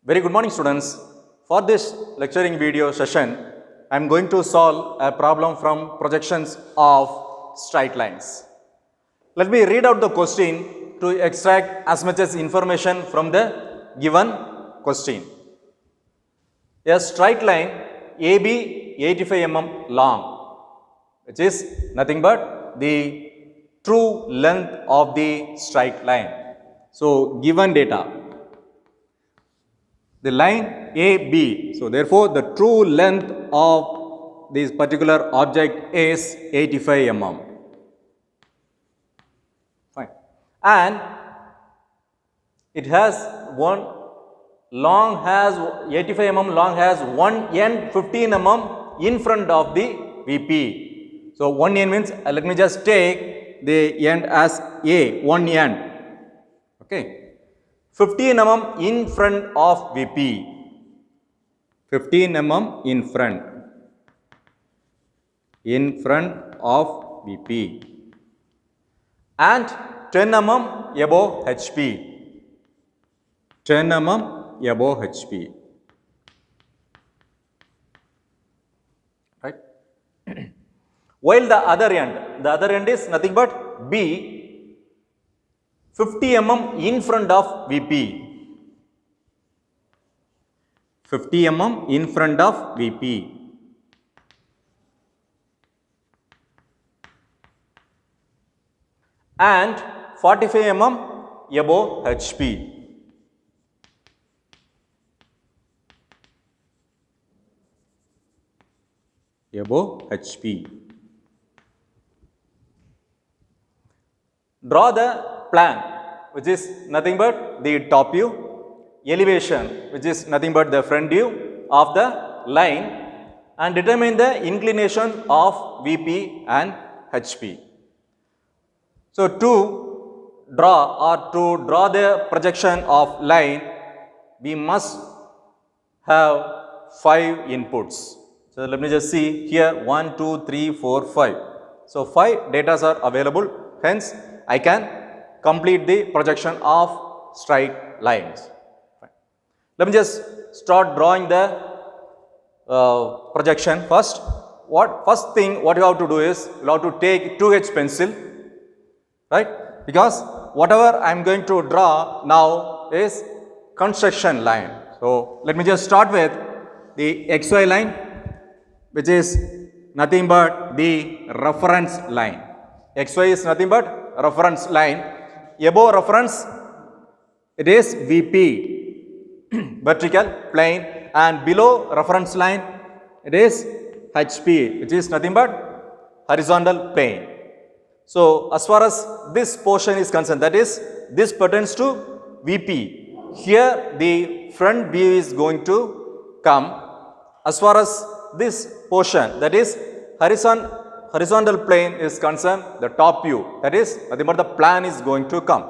Very good morning, students. For this lecturing video session, I am going to solve a problem from projections of straight lines. Let me read out the question to extract as much as information from the given question. A straight line AB 85 mm long, which is nothing but the true length of the straight line. So, given data, the line AB. So, therefore, the true length of this particular object is 85 mm. Fine. And it has one long has 85 mm long has one end 15 mm in front of the VP. So, one end means let me just take the end as A, one end. Okay. 15 mm in front of VP, 15 mm in front of VP, and 10 mm above HP, 10 mm above HP, right? While the other end is nothing but B, 50 mm in front of VP, 50 mm in front of VP, and 45 mm above HP. Above HP. Draw the plan, which is nothing but the top view, elevation, which is nothing but the front view of the line, and determine the inclination of VP and HP. So, to draw the projection of line, we must have 5 inputs. So, let me just see here 1, 2, 3, 4, 5. So, 5 data are available, hence I can complete the projection of straight lines. Fine. Let me just start drawing the projection first. First thing what you have to do is you have to take 2H pencil, right? Because whatever I am going to draw now is construction line. So, let me just start with the XY line, which is nothing but the reference line. XY is nothing but reference line. Above reference, it is VP, vertical plane, and below reference line, it is HP, which is nothing but horizontal plane. So, as far as this portion is concerned, that is, this pertains to VP. Here, the front view is going to come. As far as this portion, that is, horizontal plane is concerned, the top view, that is, nothing but the plan is going to come,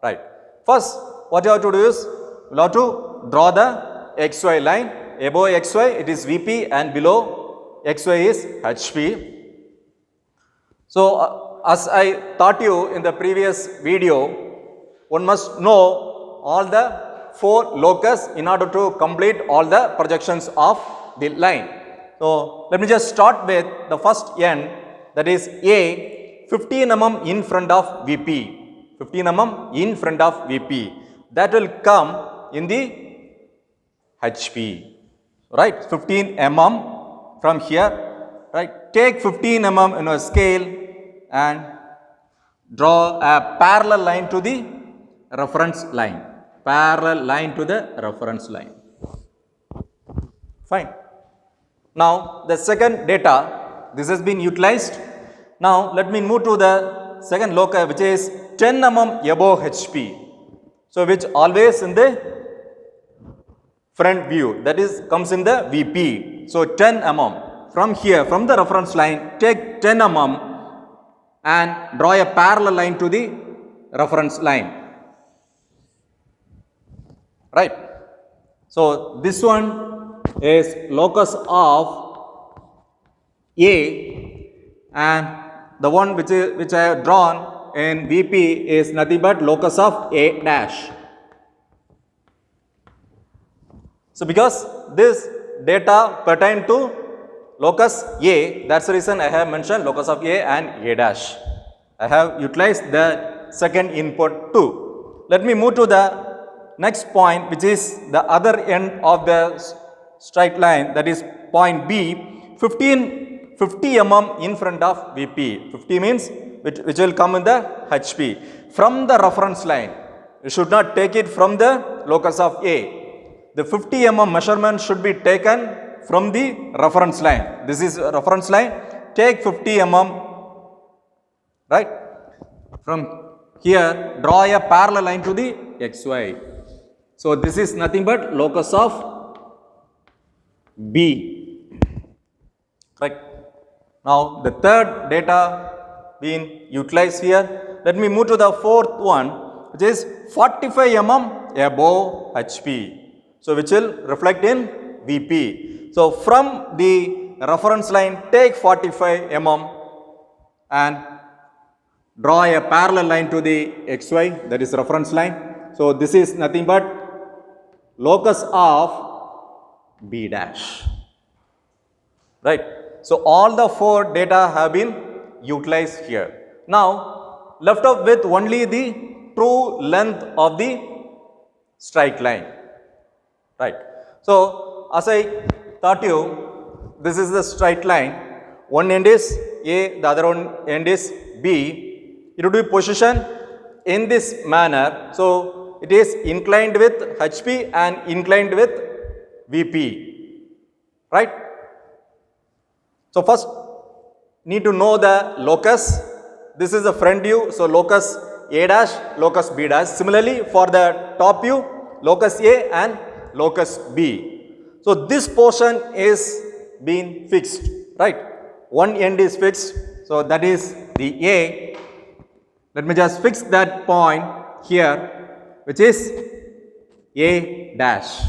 right. First, what you have to do is, you have to draw the XY line. Above XY, it is VP, and below XY is HP. So, as I taught you in the previous video, one must know all the 4 locus in order to complete all the projections of the line. So, let me just start with the first end, that is A, 15 mm in front of VP, 15 mm in front of VP. That will come in the HP, right, 15 mm from here, right. Take 15 mm in a scale and draw a parallel line to the reference line, parallel line to the reference line. Fine. Now, the second data, this has been utilized. Now, let me move to the second locus, which is 10 mm above HP. So, which always in the front view, that is, comes in the VP. So, 10 mm from here, from the reference line, take 10 mm and draw a parallel line to the reference line, right. So, this one is locus of A, and the one which I have drawn in VP is nothing but locus of A dash. So because this data pertain to locus A, that's the reason I have mentioned locus of A and A dash. I have utilized the second input too. Let me move to the next point, which is the other end of the straight line, that is point B, 50 mm in front of VP. 50 means which will come in the HP. From the reference line, you should not take it from the locus of A. The 50 mm measurement should be taken from the reference line. This is reference line. Take 50 mm, right? From here, draw a parallel line to the XY. So this is nothing but locus of B. Right? Now the third data being utilized here. Let me move to the fourth one, which is 45 mm above HP. So which will reflect in VP. So from the reference line, take 45 mm and draw a parallel line to the XY, that is reference line. So this is nothing but locus of B dash. Right? So all the four data have been utilized here. Now left up with only the true length of the straight line. Right? So as I taught you, this is the straight line. One end is A, the other one end is B. It would be positioned in this manner. So it is inclined with HP and inclined with VP. Right? So first need to know the locus. This is the front view. So locus A dash, locus B dash. Similarly for the top view, locus A and locus B. So this portion is being fixed, right? One end is fixed. So that is the A. Let me just fix that point here, which is A dash.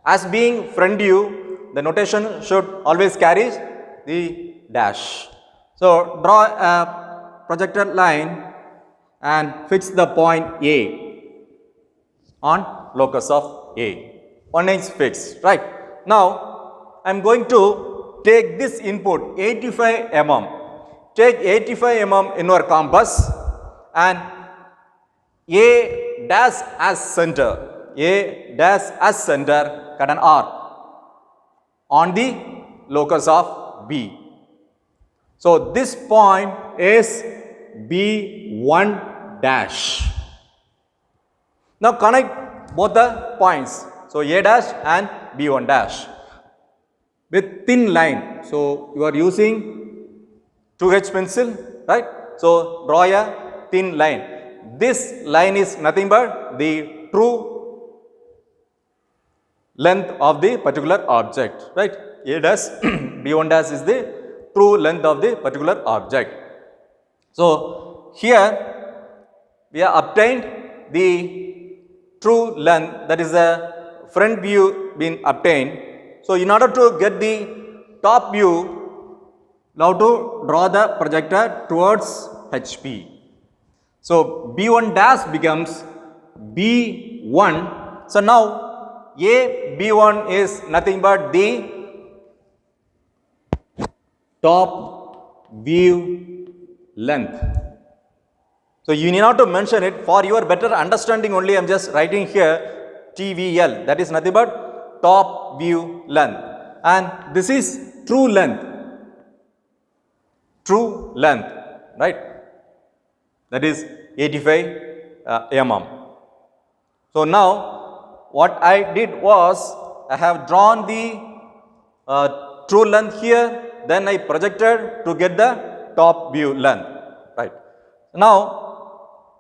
As being front view, the notation should always carry the dash. So draw a projected line and fix the point A on locus of A. One is fixed, right? Now I am going to take this input 85 mm. Take 85 mm in your compass and A dash as center. A dash as center, cut an arc on the locus of B. So this point is B1 dash. Now connect both the points. So A dash and B1 dash with thin line. So you are using 2H pencil, right? So draw a thin line. This line is nothing but the true length of the particular object, right? A dash, B1 dash is the true length of the particular object. So here we have obtained the true length, that is the front view being obtained. So in order to get the top view, now to draw the projector towards HP. So B1 dash becomes B1. So now A B1 is nothing but the top view length. So you need not to mention it. For your better understanding only, I am just writing here TVL. That is nothing but top view length. And this is true length. True length, right? That is 85 mm. So now what I did was I have drawn the true length here, then I projected to get the top view length, right? Now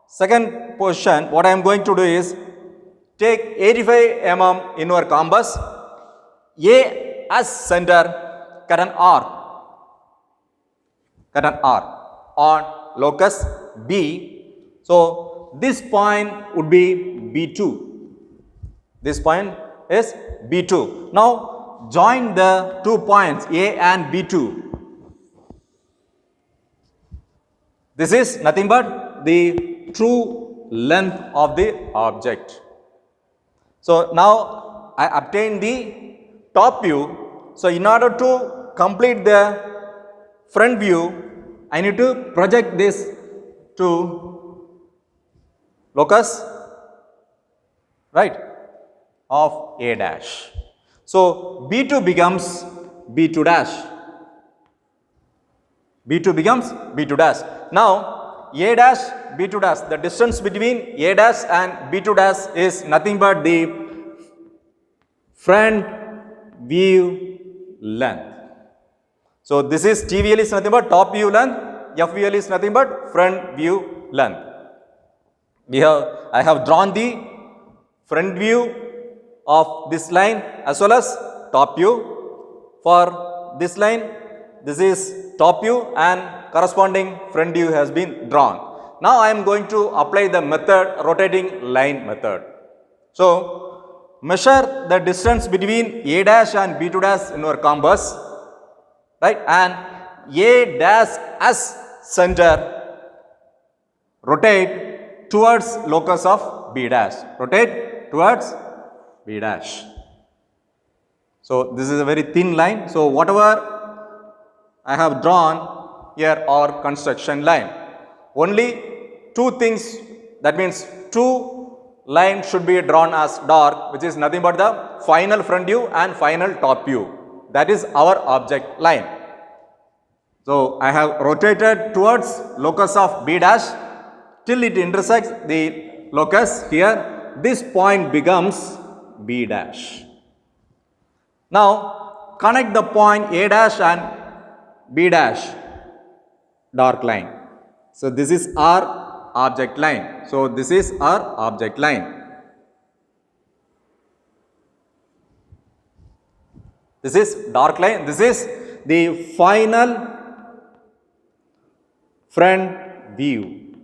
second position, what I am going to do is take 85 mm in your compass, A as center, cut an arc on locus B. So this point would be B2. This point is B2. Now join the 2 points A and B2. This is nothing but the true length of the object. So now I obtained the top view. So in order to complete the front view, I need to project this to locus, right, of A dash. So B2 becomes B2 dash. B2 becomes B2 dash. Now A dash, B2 dash, the distance between A dash and B2 dash is nothing but the front view length. So this is TVL is nothing but top view length, FVL is nothing but front view length. I have drawn the front view of this line as well as top view. For this line, this is top view and corresponding front view has been drawn. Now I am going to apply the method, rotating line method. So measure the distance between A dash and B2 dash in your compass, right, and A dash as center, rotate towards locus of B dash, rotate towards B dash. So this is a very thin line. So whatever I have drawn here are construction line. Only two things, that means two lines should be drawn as dark, which is nothing but the final front view and final top view. That is our object line. So I have rotated towards locus of B dash till it intersects the locus here. This point becomes B dash. Now connect the point A dash and B dash, dark line. So this is our object line. So this is our object line. This is dark line. This is the final front view.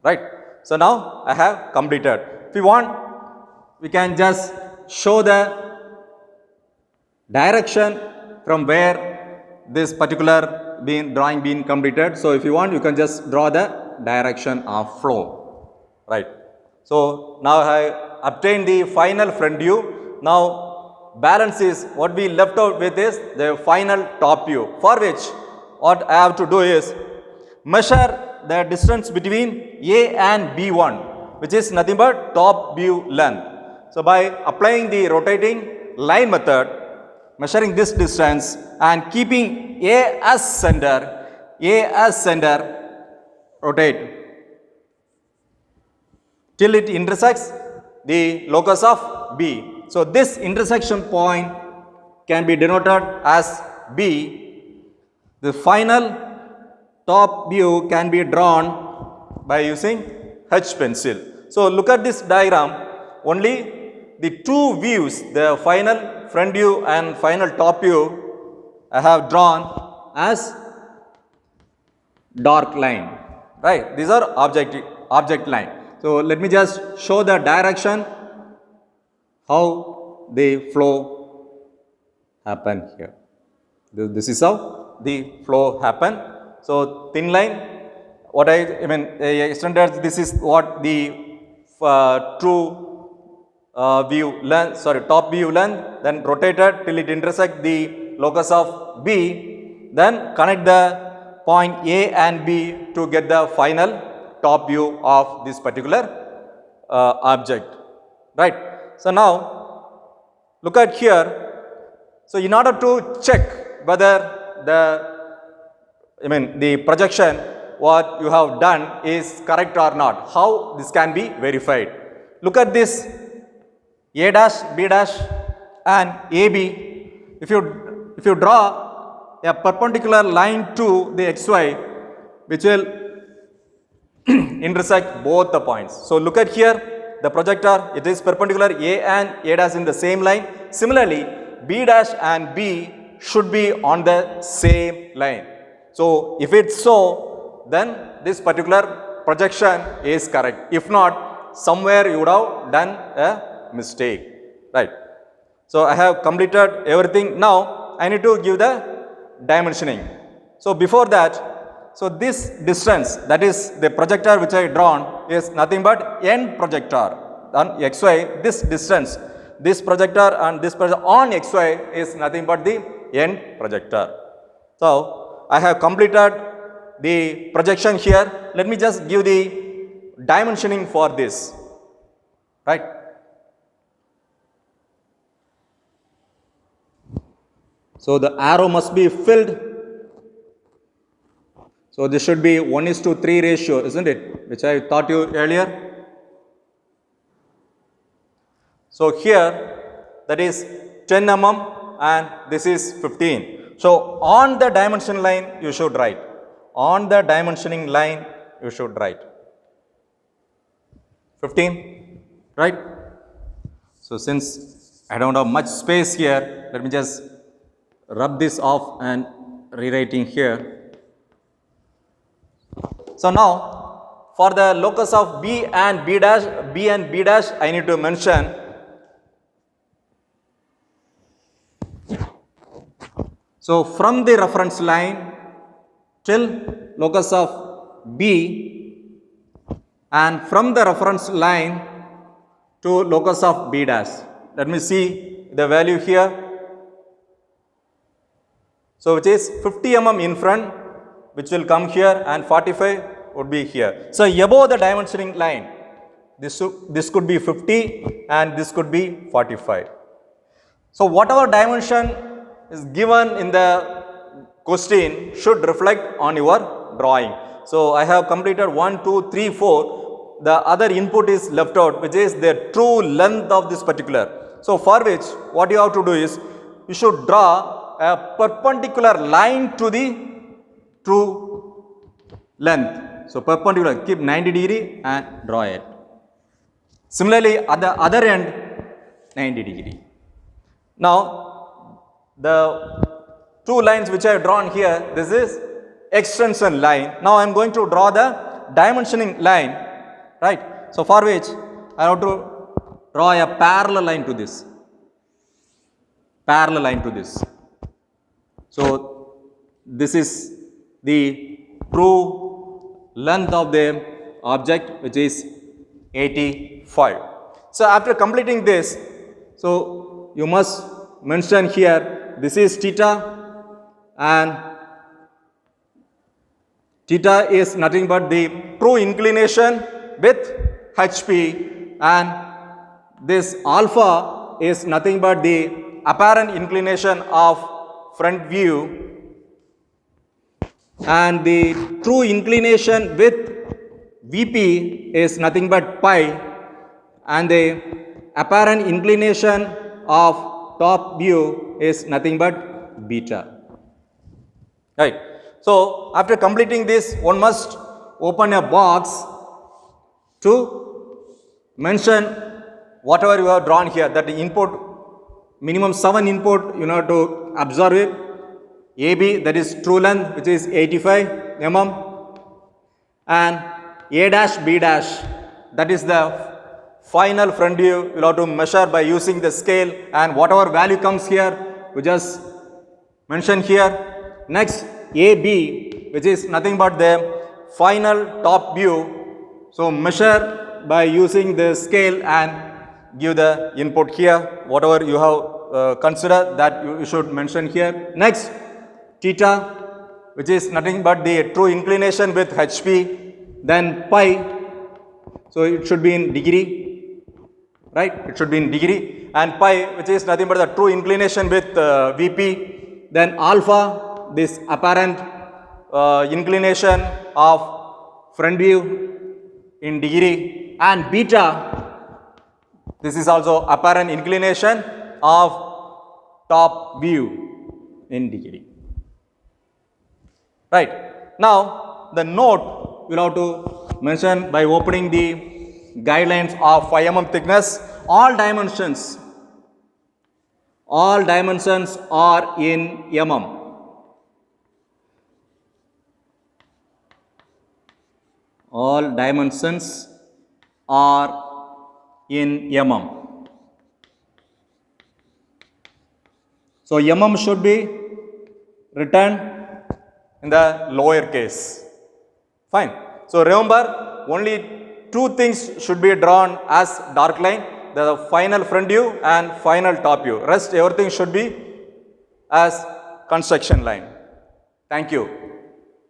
Right. So now I have completed. If you want, we can just show the direction from where this particular drawing being completed. So if you want, you can just draw the direction of flow, right. So now I obtained the final front view. Now balance is what we left out with is the final top view, for which what I have to do is measure the distance between A and B1, which is nothing but top view length. So by applying the rotating line method, measuring this distance and keeping A as center, rotate till it intersects the locus of B. So this intersection point can be denoted as B. The final top view can be drawn by using H pencil. So look at this diagram. Only the two views, the final front view and final top view, I have drawn as dark line, right. These are object line. So let me just show the direction, how the flow happen here. This is how the flow happen. So thin line, what I mean extended, this is what the true view length, top view length, then rotated till it intersect the locus of B, then connect the point A and B to get the final top view of this particular object, right. So now look at here. So in order to check whether the projection what you have done is correct or not, how this can be verified. Look at this A dash, B dash and AB. If you draw a perpendicular line to the XY, which will intersect both the points. So look at here, the projector, it is perpendicular A and A dash in the same line. Similarly, B dash and B should be on the same line. So if it's so, then this particular projection is correct. If not, somewhere you would have done a mistake, right. So I have completed everything. Now I need to give the dimensioning. So before that, so this distance, that is the projector which I drawn, is nothing but end projector. on xy, this distance, this projector and this projector on xy is nothing but the end projector. So I have completed the projection here. Let me just give the dimensioning for this, right? So the arrow must be filled. So this should be 1:3 ratio, isn't it? Which I taught you earlier. So here that is 10 mm and this is 15. So on the dimension line you should write. On the dimensioning line you should write 15, right? So since I don't have much space here, let me just rub this off and rewriting here. So now for the locus of B and B dash, I need to mention so from the reference line till locus of B and from the reference line to locus of B dash. Let me see the value here. So which is 50 mm in front, which will come here, and 45 would be here. So above the dimensioning line, this could be 50 and this could be 45. So whatever dimension is given in the question should reflect on your drawing. So I have completed 1, 2, 3, 4. The other input is left out, which is the true length of this particular. So for which what you have to do is you should draw a perpendicular line to the true length. So perpendicular, keep 90 degree and draw it. Similarly at the other end 90 degree. Now the two lines which I have drawn here, this is extension line. Now I am going to draw the dimensioning line, right? So for which I have to draw a parallel line to this. Parallel line to this. So this is the true length of the object, which is 85. So after completing this, so you must mention here this is theta, and theta is nothing but the true inclination with HP, and this alpha is nothing but the apparent inclination of front view, and the true inclination with VP is nothing but pi, and the apparent inclination of top view is nothing but beta, right? So after completing this, one must open a box to mention whatever you have drawn here, that the input, minimum 7 input you know to observe it. AB, that is true length, which is 85 mm, and A dash B dash, that is the final front view. You will have to measure by using the scale, and whatever value comes here we just mention here. Next AB, which is nothing but the final top view, so measure by using the scale and give the input here. Whatever you have considered, that you should mention here. Next theta, which is nothing but the true inclination with HP, then pi, so it should be in degree, right? It should be in degree, and pi, which is nothing but the true inclination with VP, then alpha, this apparent inclination of front view in degree, and beta, this is also apparent inclination of top view in degree, right? Now the note you will have to mention by opening the guidelines of 5 mm thickness. All dimensions are in mm. All dimensions are in mm. So mm should be written in the lower case. Fine. So remember, only two things should be drawn as dark line. The final front view and final top view. Rest everything should be as construction line. Thank you.